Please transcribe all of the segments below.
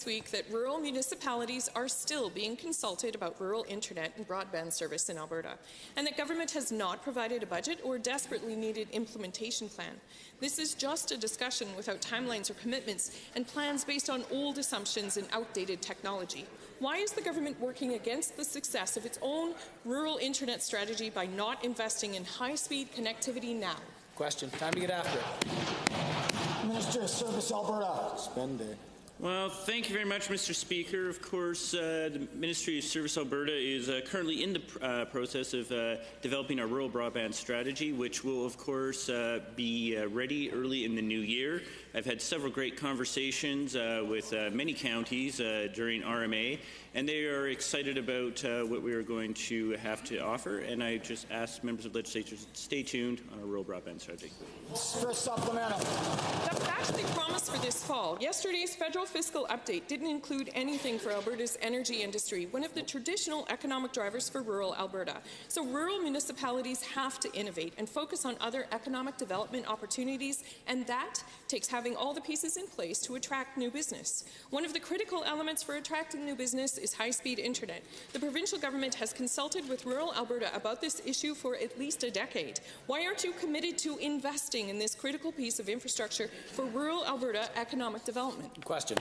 week that rural municipalities are still being consulted about rural internet and broadband service in Alberta, and that government has not provided a budget or desperately needed implementation plan. This is just a discussion without timelines or commitments and plans based on old assumptions and outdated technology. Why is the government working against the success of its own rural internet strategy by not investing in high-speed connectivity now? Question. Time to get after it. Minister of Service Alberta. Spend it. Well, thank you very much, Mr. Speaker. Of course, the Ministry of Service Alberta is currently in the process of developing our rural broadband strategy, which will, of course, be ready early in the new year. I've had several great conversations with many counties during RMA, and they are excited about what we are going to have to offer, and I just ask members of legislature to stay tuned on our rural broadband strategy. First supplemental. That was actually promised for this fall. Yesterday's federal fiscal update didn't include anything for Alberta's energy industry, one of the traditional economic drivers for rural Alberta. So rural municipalities have to innovate and focus on other economic development opportunities, and that takes having all the pieces in place to attract new business. One of the critical elements for attracting new business is high-speed internet. The provincial government has consulted with rural Alberta about this issue for at least a decade. Why aren't you committed to investing in this critical piece of infrastructure for rural Alberta economic development? Question.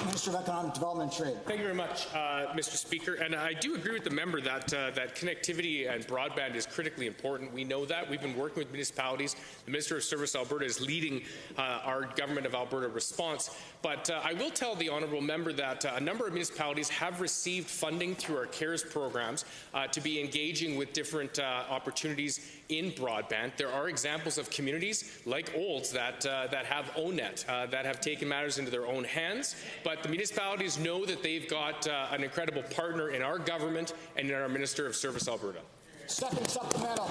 Minister of Economic Development and Trade. Thank you very much, Mr. Speaker. And I do agree with the member that that connectivity and broadband is critically important. We know that. We've been working with municipalities. The Minister of Service Alberta is leading our Government of Alberta response. But I will tell the honourable member that a number of municipalities have received funding through our CARES programs to be engaging with different opportunities in broadband. There are examples of communities like Olds that have ONET, that have taken matters into their own hands. But the municipalities know that they've got an incredible partner in our government and in our Minister of Service Alberta. Second supplemental.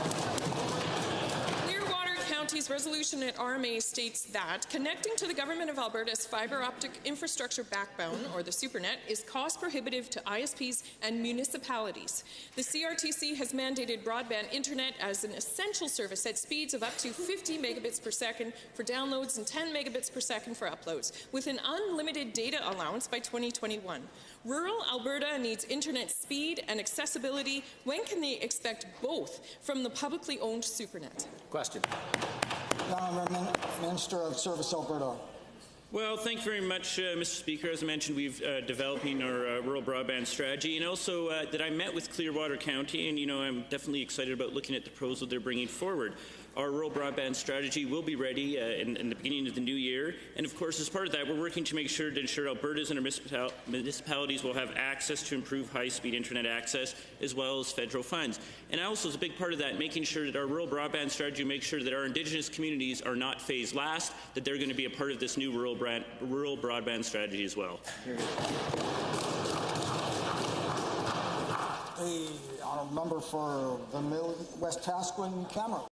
County's resolution at RMA states that connecting to the Government of Alberta's fibre optic infrastructure backbone, or the SuperNet, is cost prohibitive to ISPs and municipalities. The CRTC has mandated broadband internet as an essential service at speeds of up to 50 megabits per second for downloads and 10 megabits per second for uploads, with an unlimited data allowance by 2021. Rural Alberta needs internet speed and accessibility. When can they expect both from the publicly owned SuperNet? Question. Minister of Service Alberta. Well, thank you very much, Mr. Speaker. As I mentioned, we've developing our rural broadband strategy, and also that I met with Clearwater County, and I'm definitely excited about looking at the proposal they're bringing forward. Our rural broadband strategy will be ready in the beginning of the new year, and of course, as part of that, we're working to make sure Alberta's and our municipalities will have access to improve high-speed internet access, as well as federal funds. And also, as a big part of that, making sure that our rural broadband strategy makes sure that our Indigenous communities are not phased last, that they're going to be a part of this new rural broadband strategy as well. The honourable member for the Middle West Tasquin Cameron.